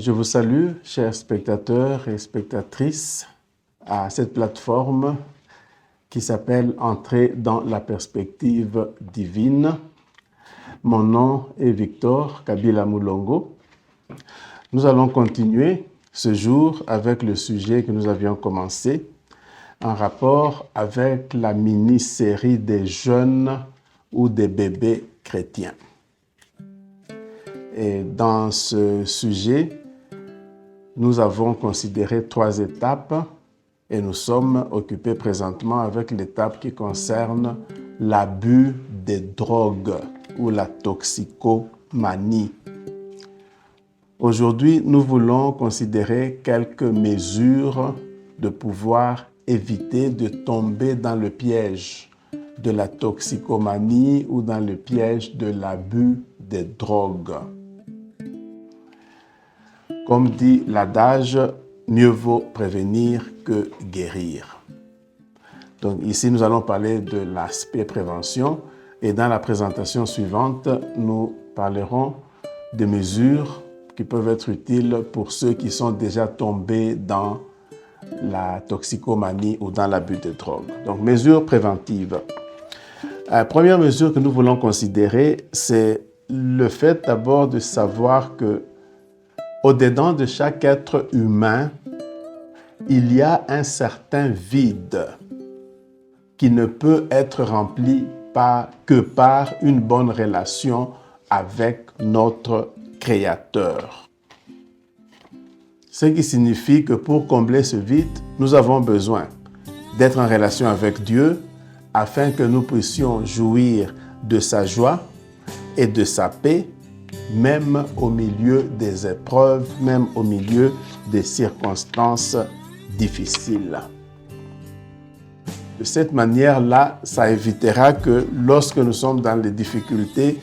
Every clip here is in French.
Je vous salue, chers spectateurs et spectatrices, à cette plateforme qui s'appelle « Entrer dans la perspective divine ». Mon nom est Victor Kabila Moulongo. Nous allons continuer ce jour avec le sujet que nous avions commencé en rapport avec la mini-série des jeunes ou des bébés chrétiens. Et dans ce sujet, nous avons considéré 3 étapes et nous sommes occupés présentement avec l'étape qui concerne l'abus des drogues ou la toxicomanie. Aujourd'hui, nous voulons considérer quelques mesures de pouvoir éviter de tomber dans le piège de la toxicomanie ou dans le piège de l'abus des drogues. Comme dit l'adage, mieux vaut prévenir que guérir. Donc ici, nous allons parler de l'aspect prévention et dans la présentation suivante, nous parlerons des mesures qui peuvent être utiles pour ceux qui sont déjà tombés dans la toxicomanie ou dans l'abus de drogue. Donc, mesures préventives. La première mesure que nous voulons considérer, c'est le fait d'abord de savoir que au-dedans de chaque être humain, il y a un certain vide qui ne peut être rempli que par une bonne relation avec notre Créateur. Ce qui signifie que pour combler ce vide, nous avons besoin d'être en relation avec Dieu afin que nous puissions jouir de sa joie et de sa paix, même au milieu des épreuves, même au milieu des circonstances difficiles. De cette manière-là, ça évitera que lorsque nous sommes dans les difficultés,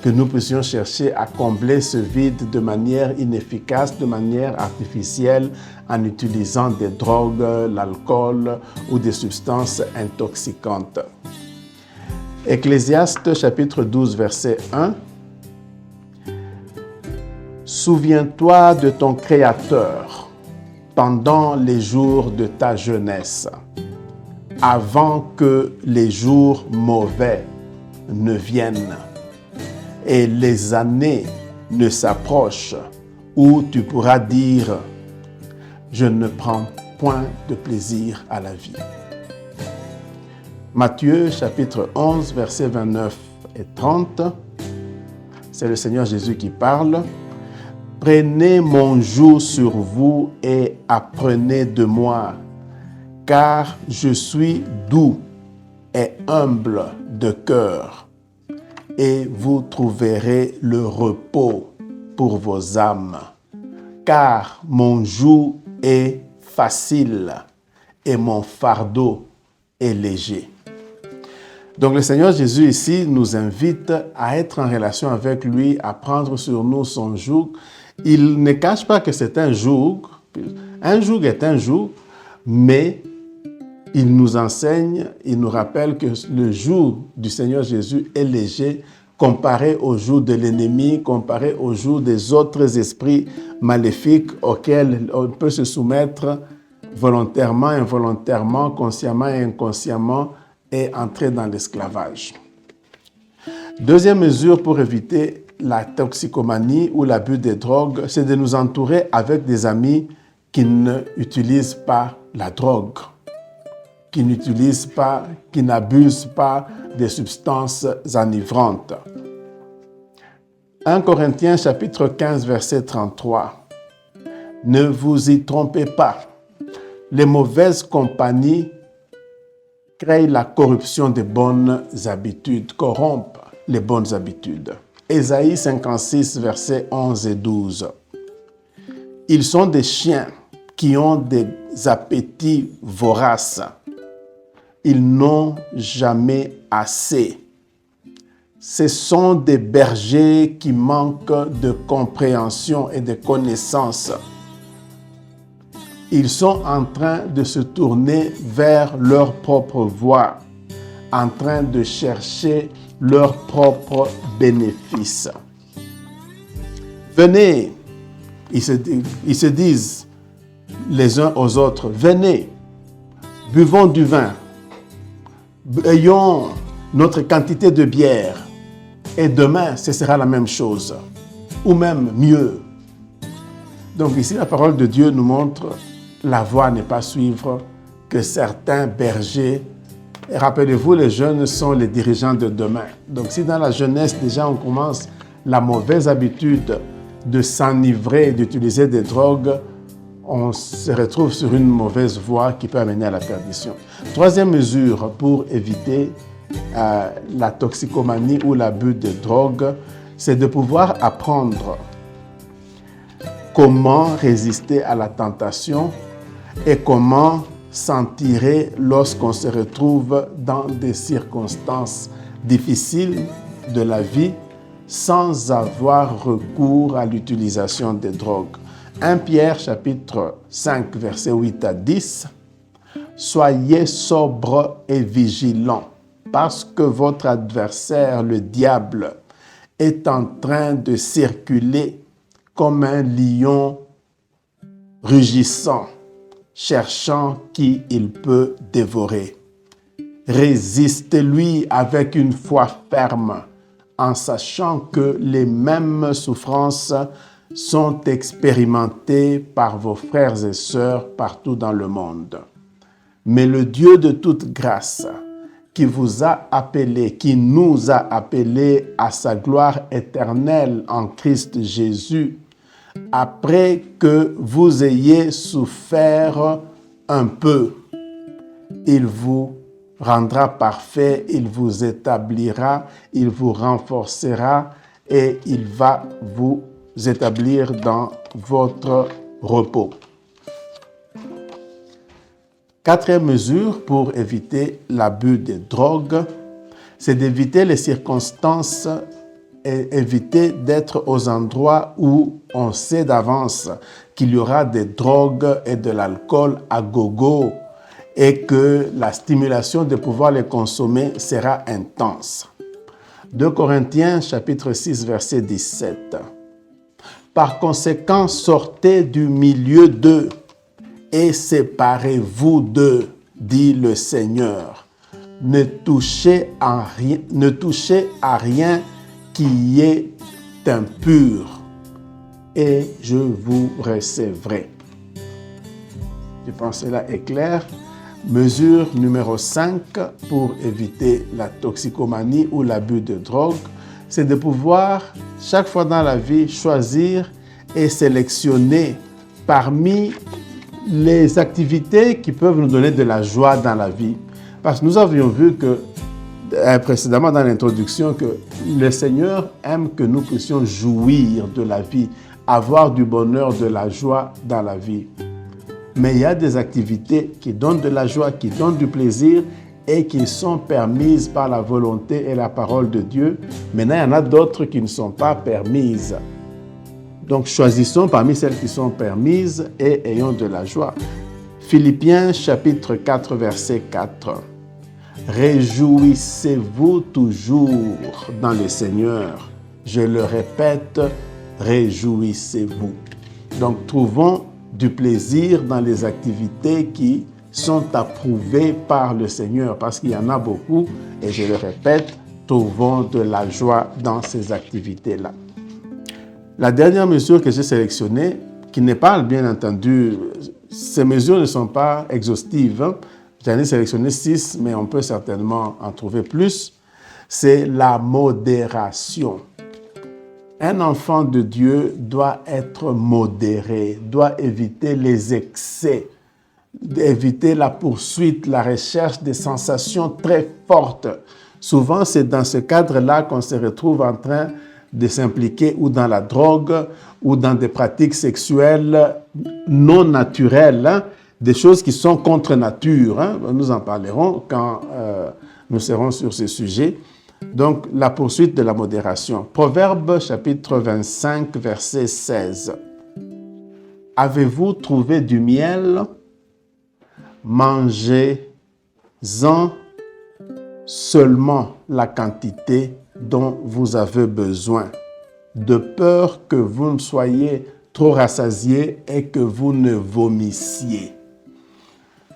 que nous puissions chercher à combler ce vide de manière inefficace, de manière artificielle, en utilisant des drogues, l'alcool ou des substances intoxicantes. Ecclésiaste chapitre 12, verset 1. Souviens-toi de ton Créateur pendant les jours de ta jeunesse, avant que les jours mauvais ne viennent et les années ne s'approchent où tu pourras dire « Je ne prends point de plaisir à la vie ». Matthieu chapitre 11, versets 29 et 30, c'est le Seigneur Jésus qui parle. « Prenez mon joug sur vous et apprenez de moi, car je suis doux et humble de cœur, et vous trouverez le repos pour vos âmes, car mon joug est facile et mon fardeau est léger. » Donc le Seigneur Jésus ici nous invite à être en relation avec lui, à prendre sur nous son joug. Il ne cache pas que c'est un joug. Un joug est un joug, mais il nous enseigne, il nous rappelle que le joug du Seigneur Jésus est léger comparé au joug de l'ennemi, comparé au joug des autres esprits maléfiques auxquels on peut se soumettre volontairement, involontairement, consciemment et inconsciemment et entrer dans l'esclavage. Deuxième mesure pour éviter la toxicomanie ou l'abus des drogues, c'est de nous entourer avec des amis qui n'utilisent pas la drogue, qui n'utilisent pas, qui n'abusent pas des substances enivrantes. 1 Corinthiens chapitre 15, verset 33. Ne vous y trompez pas. Les mauvaises compagnies créent la corruption des bonnes habitudes, corrompent les bonnes habitudes. Ésaïe 56, versets 11 et 12. Ils sont des chiens qui ont des appétits voraces. Ils n'ont jamais assez. Ce sont des bergers qui manquent de compréhension et de connaissance. Ils sont en train de se tourner vers leur propre voie, en train de chercher leur propre bénéfice. Venez, Ils se disent les uns aux autres, venez, buvons du vin, ayons notre quantité de bière, et demain, ce sera la même chose, ou même mieux. Donc ici, la parole de Dieu nous montre la voie à ne pas suivre que certains bergers. Et rappelez-vous, les jeunes sont les dirigeants de demain. Donc si dans la jeunesse, déjà, on commence la mauvaise habitude de s'enivrer et d'utiliser des drogues, on se retrouve sur une mauvaise voie qui peut amener à la perdition. Troisième mesure pour éviter la toxicomanie ou l'abus de drogue, c'est de pouvoir apprendre comment résister à la tentation et comment s'en tirer lorsqu'on se retrouve dans des circonstances difficiles de la vie sans avoir recours à l'utilisation des drogues. 1 Pierre chapitre 5 versets 8 à 10. Soyez sobres et vigilants, parce que votre adversaire, le diable, est en train de circuler comme un lion rugissant, cherchant qui il peut dévorer. Résistez-lui avec une foi ferme, en sachant que les mêmes souffrances sont expérimentées par vos frères et sœurs partout dans le monde. Mais le Dieu de toute grâce, qui vous a appelés, qui nous a appelés à sa gloire éternelle en Christ Jésus, après que vous ayez souffert un peu, il vous rendra parfait, il vous établira, il vous renforcera et il va vous établir dans votre repos. Quatrième mesure pour éviter l'abus des drogues, c'est d'éviter les circonstances et éviter d'être aux endroits où on sait d'avance qu'il y aura des drogues et de l'alcool à gogo et que la stimulation de pouvoir les consommer sera intense. 2 Corinthiens chapitre 6 verset 17. Par conséquent, sortez du milieu d'eux et séparez-vous d'eux, dit le Seigneur. Ne touchez à rien qui est impur, et je vous recevrai. Je pense que cela est clair. Mesure numéro 5 pour éviter la toxicomanie ou l'abus de drogue, c'est de pouvoir, chaque fois dans la vie, choisir et sélectionner parmi les activités qui peuvent nous donner de la joie dans la vie. Parce que nous avions vu que précédemment dans l'introduction que le Seigneur aime que nous puissions jouir de la vie, avoir du bonheur, de la joie dans la vie. Mais il y a des activités qui donnent de la joie, qui donnent du plaisir et qui sont permises par la volonté et la parole de Dieu. Maintenant, il y en a d'autres qui ne sont pas permises. Donc, choisissons parmi celles qui sont permises et ayons de la joie. Philippiens chapitre 4, verset 4. Réjouissez-vous toujours dans le Seigneur. Je le répète, réjouissez-vous. Donc, trouvons du plaisir dans les activités qui sont approuvées par le Seigneur, parce qu'il y en a beaucoup, et je le répète, trouvons de la joie dans ces activités-là. La dernière mesure que j'ai sélectionnée, qui n'est pas, bien entendu, ces mesures ne sont pas exhaustives, hein. J'en ai sélectionné 6, mais on peut certainement en trouver plus, c'est la modération. Un enfant de Dieu doit être modéré, doit éviter les excès, éviter la poursuite, la recherche des sensations très fortes. Souvent, c'est dans ce cadre-là qu'on se retrouve en train de s'impliquer ou dans la drogue ou dans des pratiques sexuelles non naturelles, hein, des choses qui sont contre nature. Hein. Nous en parlerons quand nous serons sur ce sujet. Donc, la poursuite de la modération. Proverbe chapitre 25, verset 16. Avez-vous trouvé du miel? Mangez-en seulement la quantité dont vous avez besoin, de peur que vous ne soyez trop rassasié et que vous ne vomissiez.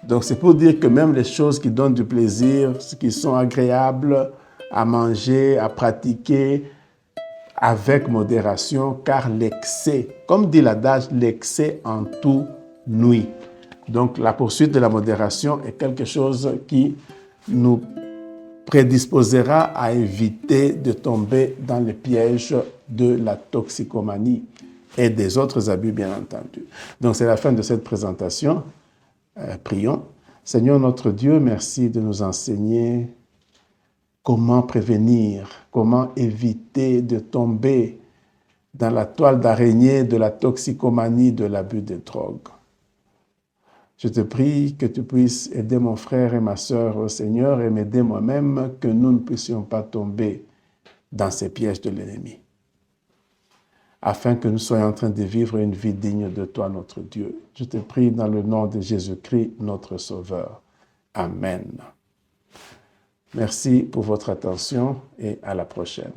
Donc, c'est pour dire que même les choses qui donnent du plaisir, qui sont agréables à manger, à pratiquer, avec modération, car l'excès, comme dit l'adage, l'excès en tout nuit. Donc, la poursuite de la modération est quelque chose qui nous prédisposera à éviter de tomber dans les pièges de la toxicomanie et des autres abus, bien entendu. Donc, c'est la fin de cette présentation. Prions. Seigneur notre Dieu, merci de nous enseigner comment prévenir, comment éviter de tomber dans la toile d'araignée de la toxicomanie, de l'abus de drogue. Je te prie que tu puisses aider mon frère et ma sœur au Seigneur et m'aider moi-même, que nous ne puissions pas tomber dans ces pièges de l'ennemi, afin que nous soyons en train de vivre une vie digne de toi, notre Dieu. Je te prie dans le nom de Jésus-Christ, notre Sauveur. Amen. Merci pour votre attention et à la prochaine.